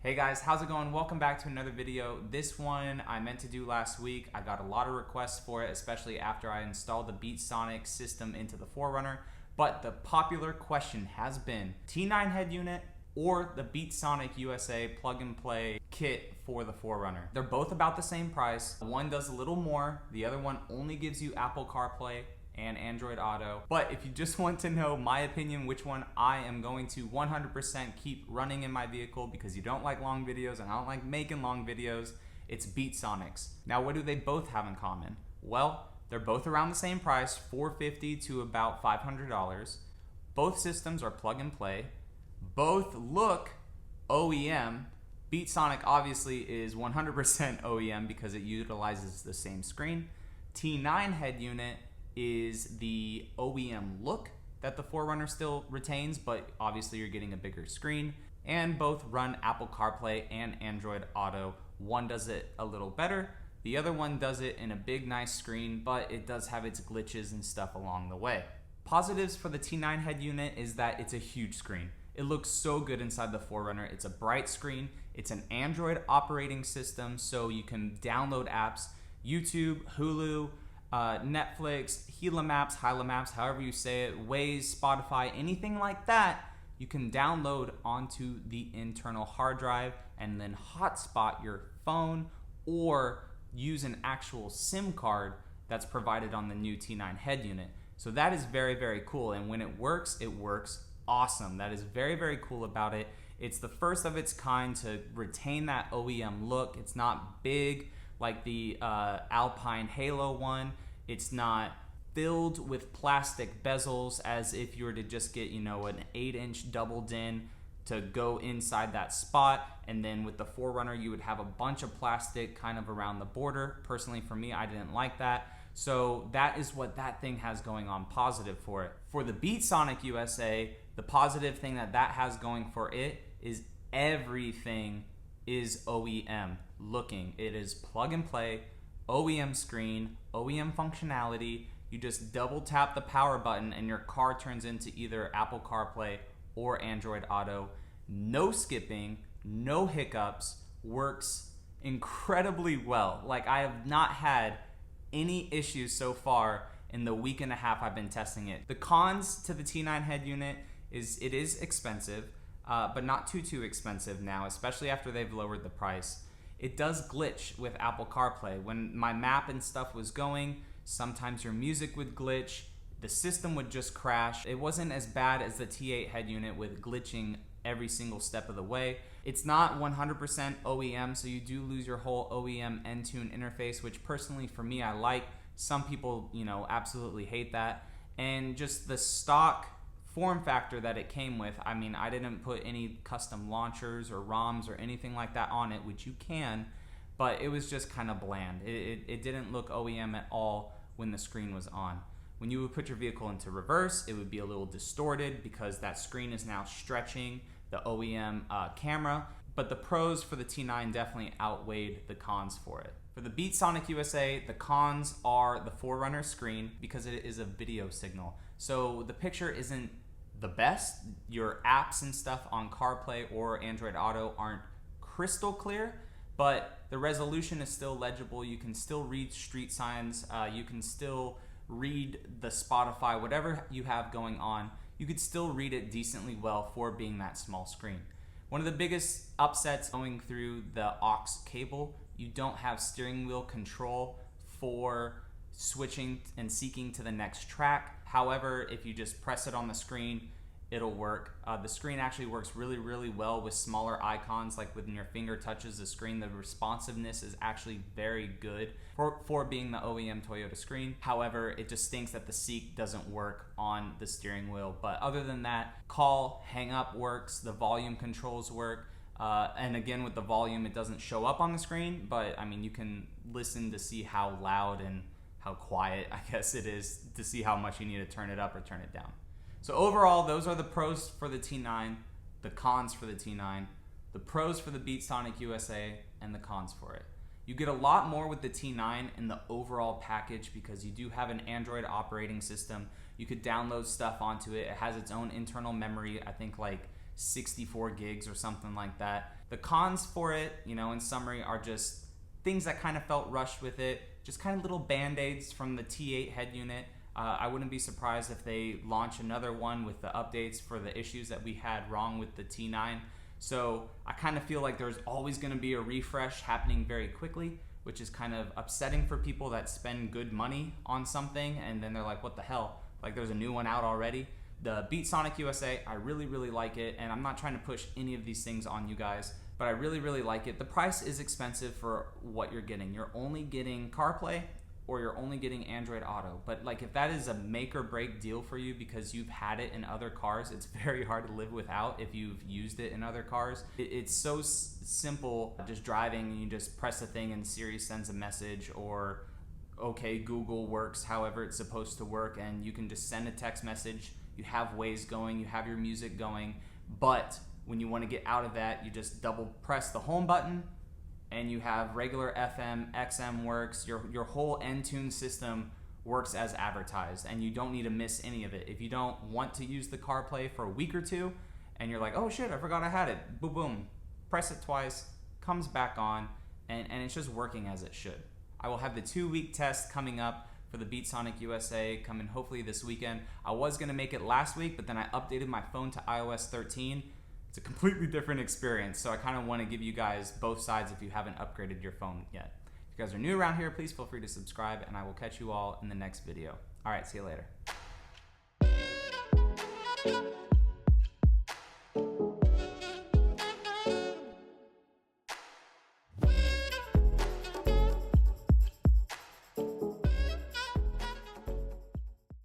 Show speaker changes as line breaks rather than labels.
Hey guys, how's it going? Welcome back to another video. This one I meant to do last week. I got a lot of requests for it, especially after I installed the BeatSonic system into the 4Runner. But the popular question has been T9 head unit or the BeatSonic USA plug and play kit for the 4Runner. They're both about the same price. One does a little more. The other one only gives you Apple CarPlay and Android Auto. But if you just want to know my opinion, which one I am going to 100% keep running in my vehicle because you don't like long videos and I don't like making long videos, it's BeatSonics. Now, what do they both have in common? Well, they're both around the same price, $450 to about $500. Both systems are plug and play. Both look OEM. BeatSonic obviously is 100% OEM because it utilizes the same screen. T9 head unit is the OEM look that the 4Runner still retains, but obviously you're getting a bigger screen. And both run Apple CarPlay and Android Auto. One does it a little better. The other one does it in a big, nice screen, but it does have its glitches and stuff along the way. Positives for the T9 head unit is that it's a huge screen. It looks so good inside the 4Runner. It's a bright screen. It's an Android operating system, so you can download apps, YouTube, Hulu, Netflix, Gila Maps, however you say it, Waze, Spotify, anything like that, you can download onto the internal hard drive and then hotspot your phone or use an actual SIM card that's provided on the new T9 head unit. So that is very, very cool. And when it works awesome. That is very, very cool about it. It's the first of its kind to retain that OEM look. It's not big like the Alpine Halo one. It's not filled with plastic bezels as if you were to just get, an 8-inch double din to go inside that spot. And then with the 4Runner, you would have a bunch of plastic kind of around the border. Personally, for me, I didn't like that. So that is what that thing has going on positive for it. For the BeatSonic USA, the positive thing that has going for it is everything is OEM looking. It is plug and play, OEM screen, OEM functionality. You just double tap the power button and your car turns into either Apple CarPlay or Android Auto. No skipping, no hiccups, works incredibly well. Like, I have not had any issues so far in the week and a half I've been testing it. The cons to the T9 head unit is it is expensive, but not too expensive now, especially after they've lowered the price. It does glitch with Apple CarPlay. When my map and stuff was going, sometimes your music would glitch, the system would just crash. It wasn't as bad as the T8 head unit with glitching every single step of the way. It's not 100% OEM, so you do lose your whole OEM entune interface, which personally for me I like. Some people, absolutely hate that. And just the stock form factor that it came with, I didn't put any custom launchers or ROMs or anything like that on it, which you can, but it was just kind of bland. It didn't look OEM at all when the screen was on. When you would put your vehicle into reverse, it would be a little distorted because that screen is now stretching the OEM camera. But the pros for the T9 definitely outweighed the cons for it. For the BeatSonic USA, the cons are the 4Runner screen because it is a video signal. So the picture isn't the best. Your apps and stuff on CarPlay or Android Auto aren't crystal clear, but the resolution is still legible. You can still read street signs. You can still read the Spotify, whatever you have going on. You could still read it decently well for being that small screen. One of the biggest upsets going through the aux cable, you don't have steering wheel control for switching and seeking to the next track. However, if you just press it on the screen, it'll work. The screen actually works really, really well with smaller icons, like when your finger touches the screen. The responsiveness is actually very good for being the OEM Toyota screen. However, it just stinks that the seek doesn't work on the steering wheel. But other than that, call, hang up works, the volume controls work. And again, with the volume, it doesn't show up on the screen, but you can listen to see how loud and how quiet, I guess, it is to see how much you need to turn it up or turn it down. So overall, those are the pros for the T9, the cons for the T9, the pros for the BeatSonic USA, and the cons for it. You get a lot more with the T9 in the overall package because you do have an Android operating system. You could download stuff onto it. It has its own internal memory, I think like 64 gigs or something like that. The cons for it, you know, in summary, are just things that kind of felt rushed with it, just kind of little band-aids from the T8 head unit. I wouldn't be surprised if they launch another one with the updates for the issues that we had wrong with the T9. So I kind of feel like there's always going to be a refresh happening very quickly, which is kind of upsetting for people that spend good money on something and then they're like, what the hell? Like, there's a new one out already. The Beatsonic USA, I really, really like it, and I'm not trying to push any of these things on you guys, but I really, really like it. The price is expensive for what you're getting. You're only getting CarPlay or you're only getting Android Auto. But like, if that is a make or break deal for you because you've had it in other cars, it's very hard to live without if you've used it in other cars. It's so simple, just driving, and you just press a thing and Siri sends a message, or okay, Google works however it's supposed to work, and you can just send a text message. You have Waze going, you have your music going, but when you want to get out of that, you just double press the home button and you have regular FM, XM works, your whole Entune system works as advertised, and you don't need to miss any of it. If you don't want to use the CarPlay for a week or two and you're like, oh shit, I forgot I had it, boom, boom, press it twice, comes back on, and it's just working as it should. I will have the 2-week test coming up for the Beatsonic USA coming hopefully this weekend. I was going to make it last week, but then I updated my phone to iOS 13. It's a completely different experience, so I kind of want to give you guys both sides if you haven't upgraded your phone yet. If you guys are new around here, please feel free to subscribe, and I will catch you all in the next video. All right, see you later.